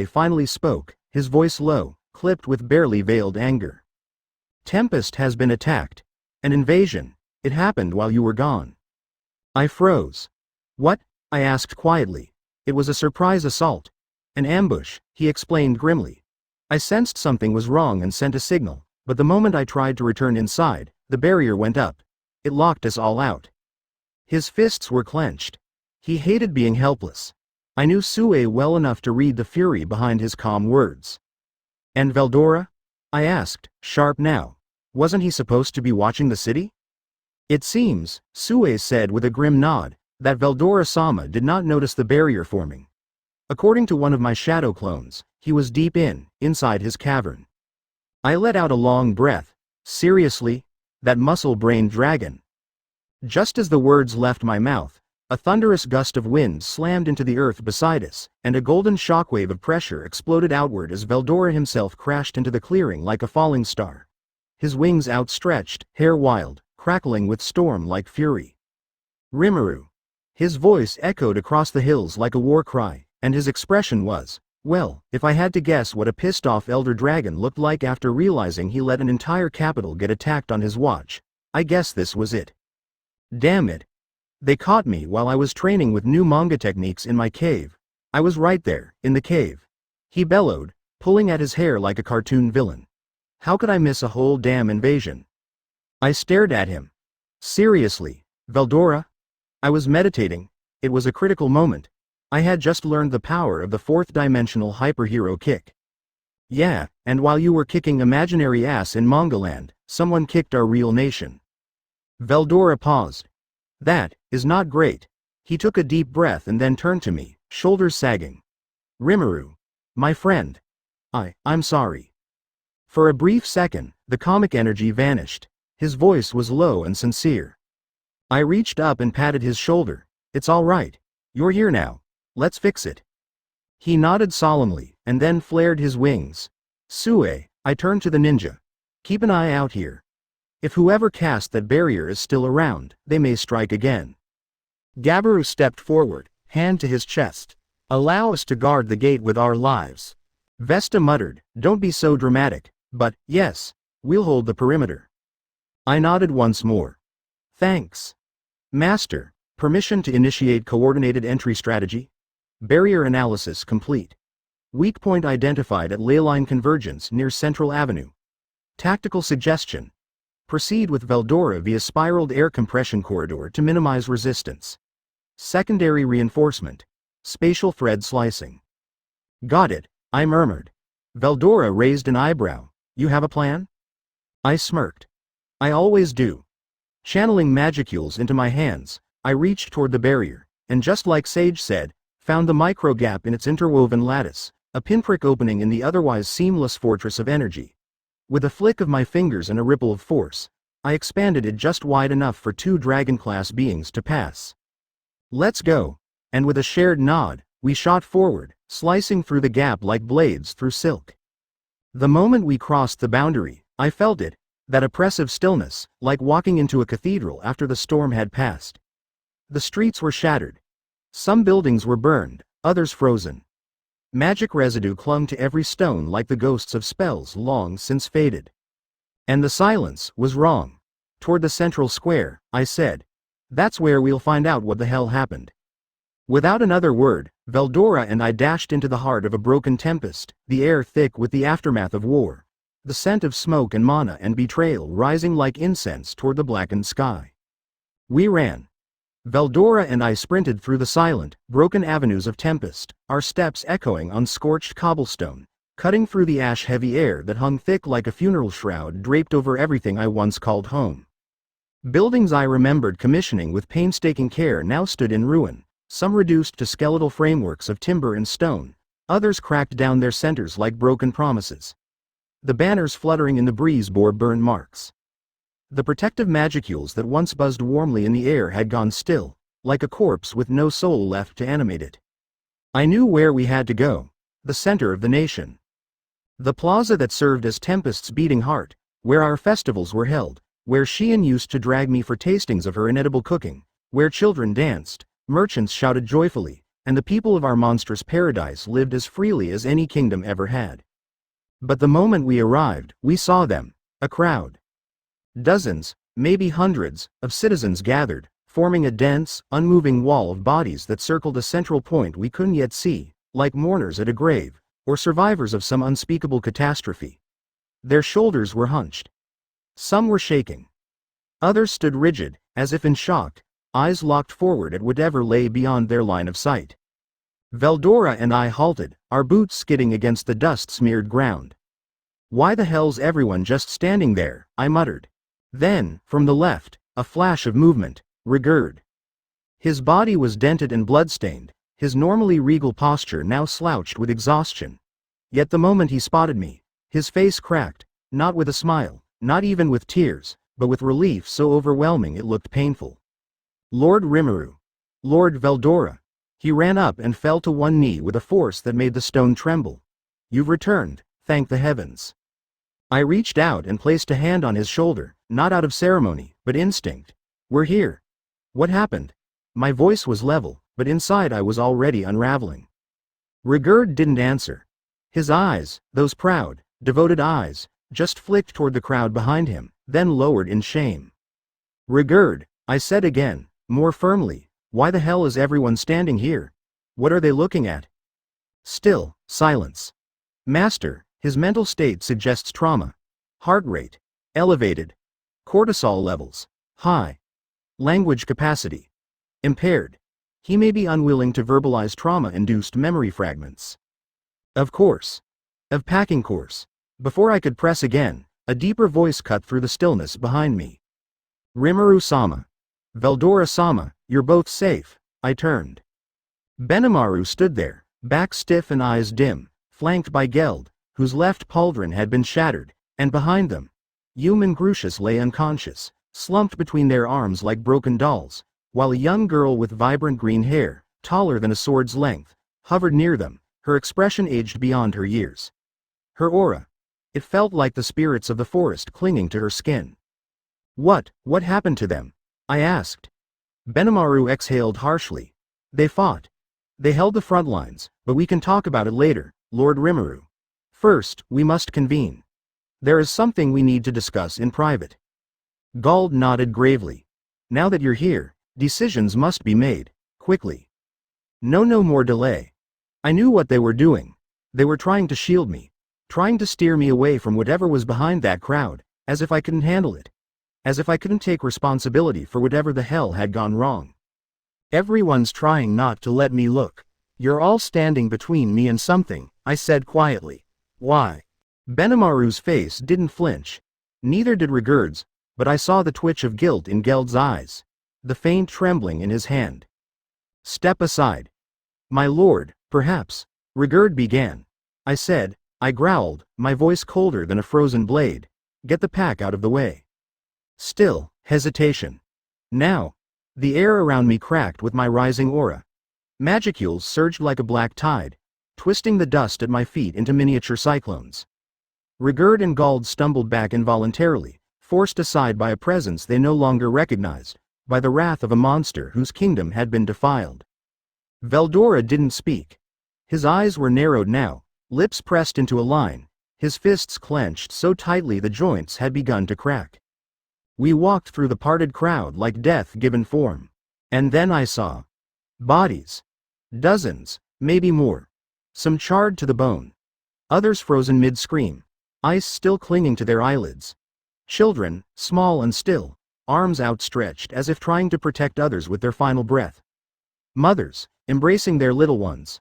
finally spoke, his voice low, clipped with barely veiled anger. Tempest has been attacked. An invasion. It happened while you were gone. I froze. What? I asked quietly. It was a surprise assault. An ambush, he explained grimly. I sensed something was wrong and sent a signal, but the moment I tried to return inside, the barrier went up. It locked us all out. His fists were clenched. He hated being helpless. I knew Sue well enough to read the fury behind his calm words. And Veldora? I asked, sharp now. Wasn't he supposed to be watching the city? It seems, Sue said with a grim nod, that Veldora-sama did not notice the barrier forming. According to one of my shadow clones, he was deep inside his cavern. I let out a long breath. Seriously? That muscle-brained dragon? Just as the words left my mouth, a thunderous gust of wind slammed into the earth beside us, and a golden shockwave of pressure exploded outward as Veldora himself crashed into the clearing like a falling star. His wings outstretched, hair wild, crackling with storm-like fury. Rimuru. His voice echoed across the hills like a war cry, and his expression was, well, if I had to guess what a pissed-off elder dragon looked like after realizing he let an entire capital get attacked on his watch, I guess this was it. Damn it. They caught me while I was training with new manga techniques in my cave. I was right there, in the cave. He bellowed, pulling at his hair like a cartoon villain. How could I miss a whole damn invasion? I stared at him. Seriously, Veldora? I was meditating. It was a critical moment. I had just learned the power of the fourth-dimensional hyperhero kick. Yeah, and while you were kicking imaginary ass in Mangaland, someone kicked our real nation. Veldora paused. That is not great. He took a deep breath and then turned to me, shoulders sagging. Rimuru. My friend. I'm sorry. For a brief second, the comic energy vanished. His voice was low and sincere. I reached up and patted his shoulder. It's all right. You're here now. Let's fix it. He nodded solemnly, and then flared his wings. Sue, I turned to the ninja. Keep an eye out here. If whoever cast that barrier is still around, they may strike again. Gabiru stepped forward, hand to his chest. Allow us to guard the gate with our lives. Vesta muttered, don't be so dramatic, but, yes, we'll hold the perimeter. I nodded once more. Thanks. Master, permission to initiate coordinated entry strategy? Barrier analysis complete. Weak point identified at leyline convergence near Central Avenue. Tactical suggestion. Proceed with Veldora via spiraled air compression corridor to minimize resistance. Secondary reinforcement. Spatial thread slicing. Got it, I murmured. Veldora raised an eyebrow. You have a plan? I smirked. I always do. Channeling magicules into my hands, I reached toward the barrier, and just like Sage said, found the micro gap in its interwoven lattice, a pinprick opening in the otherwise seamless fortress of energy. With a flick of my fingers and a ripple of force, I expanded it just wide enough for two dragon-class beings to pass. Let's go, and with a shared nod, we shot forward, slicing through the gap like blades through silk. The moment we crossed the boundary, I felt it, that oppressive stillness, like walking into a cathedral after the storm had passed. The streets were shattered. Some buildings were burned, others frozen. Magic residue clung to every stone like the ghosts of spells long since faded. And the silence was wrong. Toward the central square, I said. That's where we'll find out what the hell happened. Without another word, Veldora and I dashed into the heart of a broken tempest, the air thick with the aftermath of war. The scent of smoke and mana and betrayal rising like incense toward the blackened sky. We ran. Veldora and I sprinted through the silent, broken avenues of Tempest, our steps echoing on scorched cobblestone, cutting through the ash-heavy air that hung thick like a funeral shroud draped over everything I once called home. Buildings I remembered commissioning with painstaking care now stood in ruin, some reduced to skeletal frameworks of timber and stone, others cracked down their centers like broken promises. The banners fluttering in the breeze bore burn marks. The protective magicules that once buzzed warmly in the air had gone still, like a corpse with no soul left to animate it. I knew where we had to go. The center of the nation. The plaza that served as Tempest's beating heart, where our festivals were held, where Xian used to drag me for tastings of her inedible cooking, where children danced, merchants shouted joyfully, and the people of our monstrous paradise lived as freely as any kingdom ever had. But the moment we arrived, we saw them, a crowd. Dozens, maybe hundreds, of citizens gathered, forming a dense, unmoving wall of bodies that circled a central point we couldn't yet see, like mourners at a grave, or survivors of some unspeakable catastrophe. Their shoulders were hunched. Some were shaking. Others stood rigid, as if in shock, eyes locked forward at whatever lay beyond their line of sight. Veldora and I halted, our boots skidding against the dust-smeared ground. "Why the hell's everyone just standing there?" I muttered. Then, from the left, a flash of movement. Rimu. His body was dented and bloodstained, his normally regal posture now slouched with exhaustion. Yet the moment he spotted me, his face cracked, not with a smile, not even with tears, but with relief so overwhelming it looked painful. "Lord Rimuru. Lord Veldora." He ran up and fell to one knee with a force that made the stone tremble. "You've returned, thank the heavens." I reached out and placed a hand on his shoulder, not out of ceremony, but instinct. "We're here." "What happened?" My voice was level, but inside I was already unraveling. Rimu didn't answer. His eyes, those proud, devoted eyes, just flicked toward the crowd behind him, then lowered in shame. "Rimu," I said again, more firmly, "why the hell is everyone standing here? What are they looking at?" Still, silence. "Master, his mental state suggests trauma. Heart rate elevated. Cortisol levels high. Language capacity impaired. He may be unwilling to verbalize trauma-induced memory fragments." Of course. Of packing course. Before I could press again, a deeper voice cut through the stillness behind me. "Rimuru-sama. Veldora-sama, you're both safe." I turned. Benimaru stood there, back stiff and eyes dim, flanked by Geld, whose left pauldron had been shattered, and behind them, Yum and Grucius lay unconscious, slumped between their arms like broken dolls, while a young girl with vibrant green hair, taller than a sword's length, hovered near them, her expression aged beyond her years. Her aura. It felt like the spirits of the forest clinging to her skin. What happened to them?" I asked. Benimaru exhaled harshly. "They fought. They held the front lines, but we can talk about it later, Lord Rimuru. First, we must convene. There is something we need to discuss in private." Gald nodded gravely. "Now that you're here, decisions must be made, quickly. No more delay." I knew what they were doing. They were trying to shield me. Trying to steer me away from whatever was behind that crowd, as if I couldn't handle it. As if I couldn't take responsibility for whatever the hell had gone wrong. "Everyone's trying not to let me look. You're all standing between me and something," I said quietly. "Why?" Benimaru's face didn't flinch. Neither did Rimu's, but I saw the twitch of guilt in Geld's eyes. The faint trembling in his hand. "Step aside." "My lord, perhaps," Rimu began. I said. I growled, my voice colder than a frozen blade. "Get the pack out of the way." Still, hesitation. "Now." The air around me cracked with my rising aura. Magicules surged like a black tide, twisting the dust at my feet into miniature cyclones. Rimu and Gald stumbled back involuntarily, forced aside by a presence they no longer recognized, by the wrath of a monster whose kingdom had been defiled. Veldora didn't speak. His eyes were narrowed now, lips pressed into a line, his fists clenched so tightly the joints had begun to crack. We walked through the parted crowd like death given form. And then I saw bodies. Dozens, maybe more. Some charred to the bone. Others frozen mid-scream, ice still clinging to their eyelids. Children, small and still, arms outstretched as if trying to protect others with their final breath. Mothers, embracing their little ones.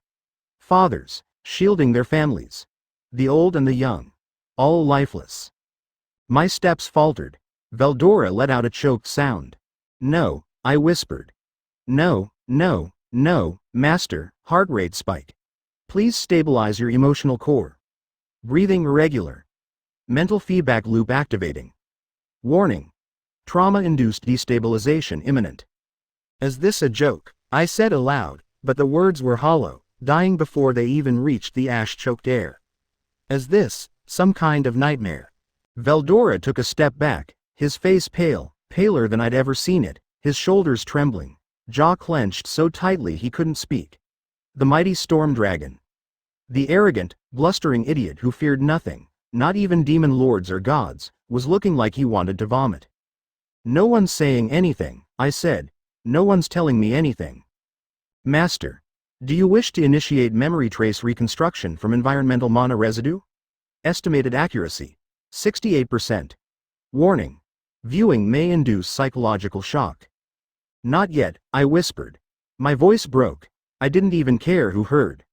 Fathers, shielding their families. The old and the young. All lifeless. My steps faltered. Veldora let out a choked sound. "No," I whispered. No, master." Heart rate spike. "Please stabilize your emotional core. Breathing irregular. Mental feedback loop activating. Warning. Trauma-induced destabilization imminent." "Is this a joke?" I said aloud, but the words were hollow, dying before they even reached the ash-choked air. Is this some kind of nightmare? Veldora took a step back, his face pale, paler than I'd ever seen it, his shoulders trembling, jaw clenched so tightly he couldn't speak. The mighty storm dragon. The arrogant, blustering idiot who feared nothing, not even demon lords or gods, was looking like he wanted to vomit. No one's saying anything, I said. No one's telling me anything. Master. Do you wish to initiate memory trace reconstruction from environmental mana residue? Estimated accuracy. 68%. Warning. Viewing may induce psychological shock. Not yet, I whispered. My voice broke. I didn't even care who heard.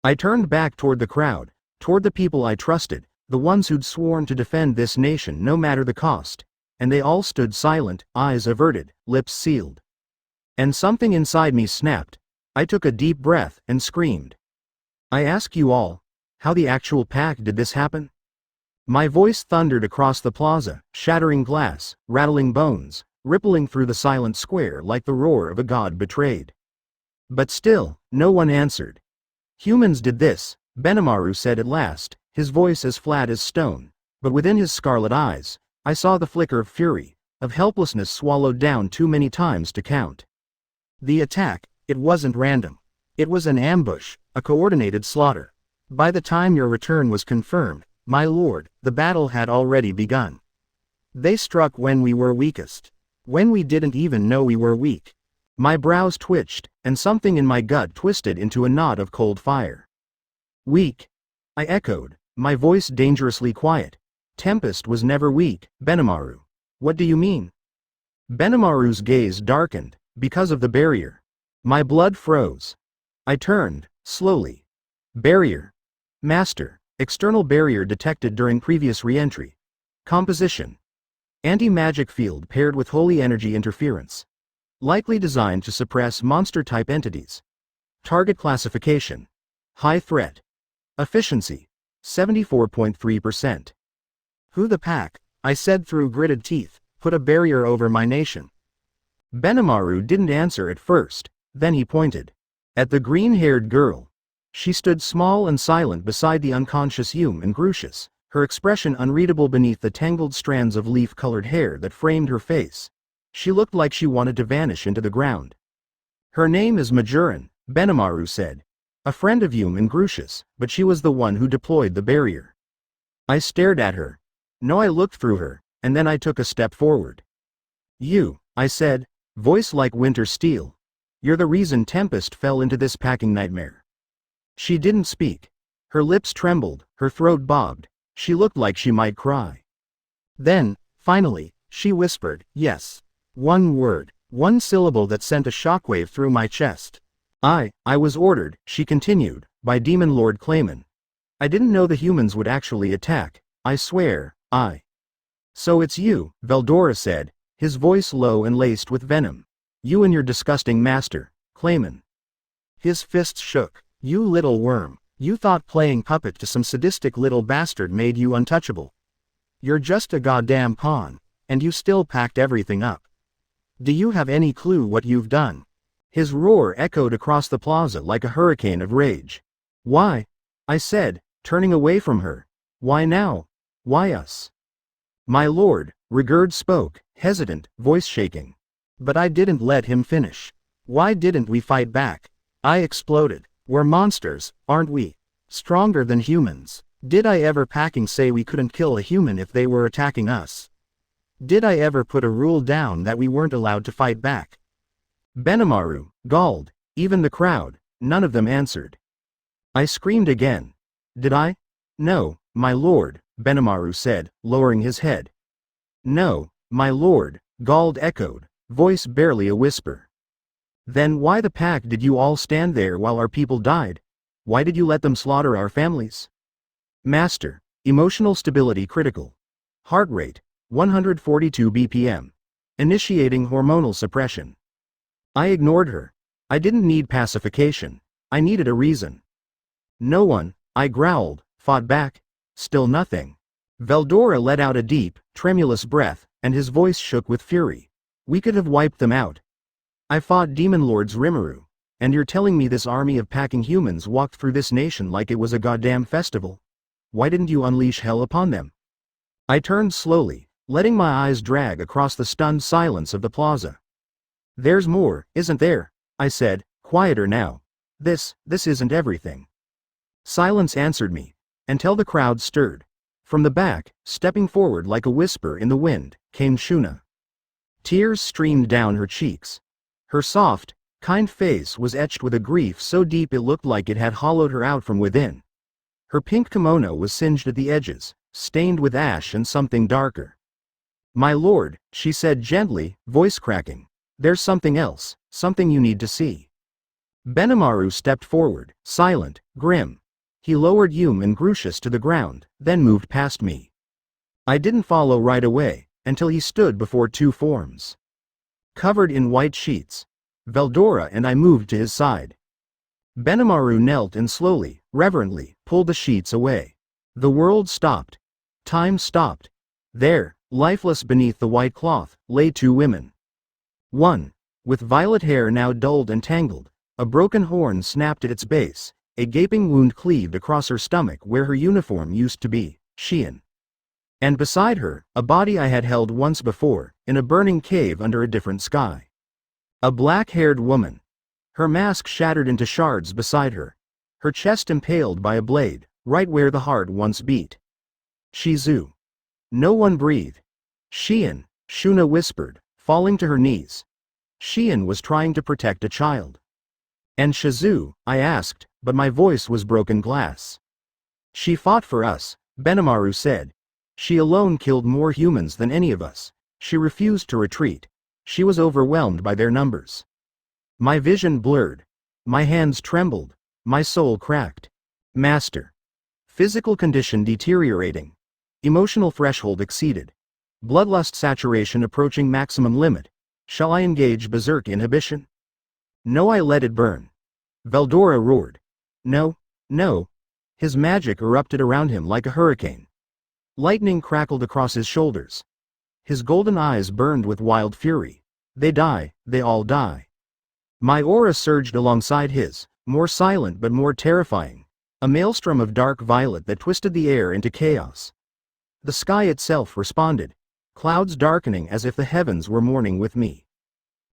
I turned back toward the crowd, toward the people I trusted, the ones who'd sworn to defend this nation no matter the cost, and they all stood silent, eyes averted, lips sealed. And something inside me snapped. I took a deep breath and screamed. I ask you all, how the actual pack did this happen? My voice thundered across the plaza, shattering glass, rattling bones, rippling through the silent square like the roar of a god betrayed. But still, no one answered. Humans did this, Benimaru said at last, his voice as flat as stone, but within his scarlet eyes, I saw the flicker of fury, of helplessness swallowed down too many times to count. The attack, it wasn't random. It was an ambush, a coordinated slaughter. By the time your return was confirmed, my lord, the battle had already begun. They struck when we were weakest. When we didn't even know we were weak. My brows twitched, and something in my gut twisted into a knot of cold fire. Weak? I echoed, my voice dangerously quiet. Tempest was never weak, Benimaru. What do you mean? Benimaru's gaze darkened, because of the barrier. My blood froze. I turned, slowly. Barrier. Master, external barrier detected during previous re-entry. Composition. Anti-magic field paired with holy energy interference. Likely designed to suppress monster-type entities. Target classification. High threat. Efficiency. 74.3%. Who the pack, I said through gritted teeth, put a barrier over my nation? Benimaru didn't answer at first, then he pointed. At the green-haired girl. She stood small and silent beside the unconscious Hume and Grucius, her expression unreadable beneath the tangled strands of leaf-colored hair that framed her face. She looked like she wanted to vanish into the ground. Her name is Majoran, Benimaru said. A friend of Hume and Grucius, but she was the one who deployed the barrier. I stared at her. No, I looked through her, and then I took a step forward. You, I said, voice like winter steel. You're the reason Tempest fell into this packing nightmare. She didn't speak. Her lips trembled, her throat bobbed. She looked like she might cry. Then, finally, she whispered, yes. One word, one syllable that sent a shockwave through my chest. I was ordered, she continued, by Demon Lord Clayman. I didn't know the humans would actually attack, I swear, So it's you, Veldora said, his voice low and laced with venom. You and your disgusting master, Clayman. His fists shook. You little worm, you thought playing puppet to some sadistic little bastard made you untouchable. You're just a goddamn pawn, and you still packed everything up. Do you have any clue what you've done? His roar echoed across the plaza like a hurricane of rage. Why? I said, turning away from her. Why now? Why us? My lord, Rimu spoke, hesitant, voice shaking. But I didn't let him finish. Why didn't we fight back? I exploded. We're monsters, aren't we? Stronger than humans. Did I ever packing say we couldn't kill a human if they were attacking us? Did I ever put a rule down that we weren't allowed to fight back? Benimaru, galled, even the crowd, none of them answered. I screamed again. Did I? No, my lord, Benimaru said, lowering his head. No, my lord, Gald echoed, voice barely a whisper. Then why the pack did you all stand there while our people died? Why did you let them slaughter our families? Master, emotional stability critical. Heart rate, 142 BPM. Initiating hormonal suppression. I ignored her. I didn't need pacification. I needed a reason. No one, I growled, fought back. Still nothing. Veldora let out a deep, tremulous breath, and his voice shook with fury. We could have wiped them out. I fought Demon Lords Rimuru. And you're telling me this army of packing humans walked through this nation like it was a goddamn festival? Why didn't you unleash hell upon them? I turned slowly, letting my eyes drag across the stunned silence of the plaza. There's more, isn't there? I said, quieter now. This isn't everything. Silence answered me, until the crowd stirred. From the back, stepping forward like a whisper in the wind, came Shuna. Tears streamed down her cheeks. Her soft, kind face was etched with a grief so deep it looked like it had hollowed her out from within. Her pink kimono was singed at the edges, stained with ash and something darker. My lord, she said gently, voice cracking. There's something else, something you need to see. Benimaru stepped forward, silent, grim. He lowered Yum and Grucius to the ground, then moved past me. I didn't follow right away, until he stood before two forms. Covered in white sheets. Veldora and I moved to his side. Benimaru knelt and slowly, reverently, pulled the sheets away. The world stopped. Time stopped. There, lifeless beneath the white cloth, lay two women. One, with violet hair now dulled and tangled, a broken horn snapped at its base, a gaping wound cleaved across her stomach where her uniform used to be, Xian. And beside her, a body I had held once before, in a burning cave under a different sky. A black-haired woman. Her mask shattered into shards beside her. Her chest impaled by a blade, right where the heart once beat. Shizu. No one breathed. Xian, Shuna whispered, falling to her knees. Xian was trying to protect a child. And Shizu, I asked, but my voice was broken glass. She fought for us, Benimaru said. She alone killed more humans than any of us. She refused to retreat. She was overwhelmed by their numbers. My vision blurred. My hands trembled. My soul cracked. Master. Physical condition deteriorating. Emotional threshold exceeded. Bloodlust saturation approaching maximum limit. Shall I engage berserk inhibition? No, I let it burn. Veldora roared. No, no. His magic erupted around him like a hurricane. Lightning crackled across his shoulders. His golden eyes burned with wild fury. They die, they all die. My aura surged alongside his, more silent but more terrifying. A maelstrom of dark violet that twisted the air into chaos. The sky itself responded. Clouds darkening as if the heavens were mourning with me.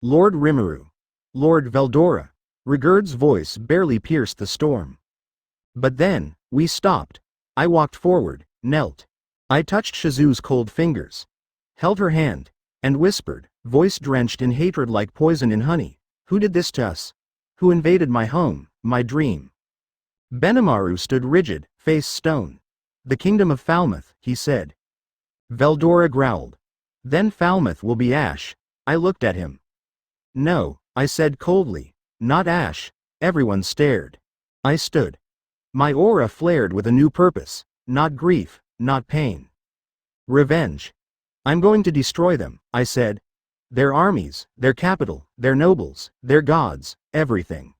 Lord Rimuru. Lord Veldora. Rigurd's voice barely pierced the storm. But then, we stopped. I walked forward, knelt. I touched Shizu's cold fingers. Held her hand, and whispered, voice drenched in hatred like poison in honey. Who did this to us? Who invaded my home, my dream? Benimaru stood rigid, face stone. The kingdom of Falmouth, he said. Veldora growled. Then Falmouth will be ash. I looked at him. No, I said coldly. Not ash. Everyone stared. I stood. My aura flared with a new purpose. Not grief, not pain. Revenge. I'm going to destroy them, I said. Their armies, their capital, their nobles, their gods, everything.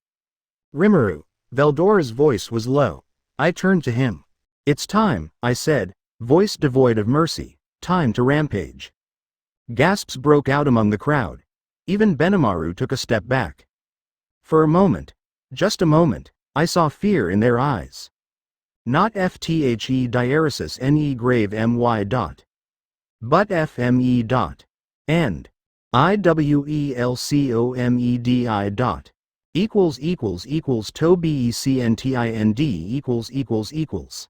Rimuru. Veldora's voice was low. I turned to him. It's time, I said, voice devoid of mercy. Time to rampage. Gasps broke out among the crowd. Even Benimaru took a step back. For a moment, just a moment, I saw fear in their eyes. Not fthe diaresis ne grave my dot. But fme dot. And iwelcomedi dot. Equals to becentind equals.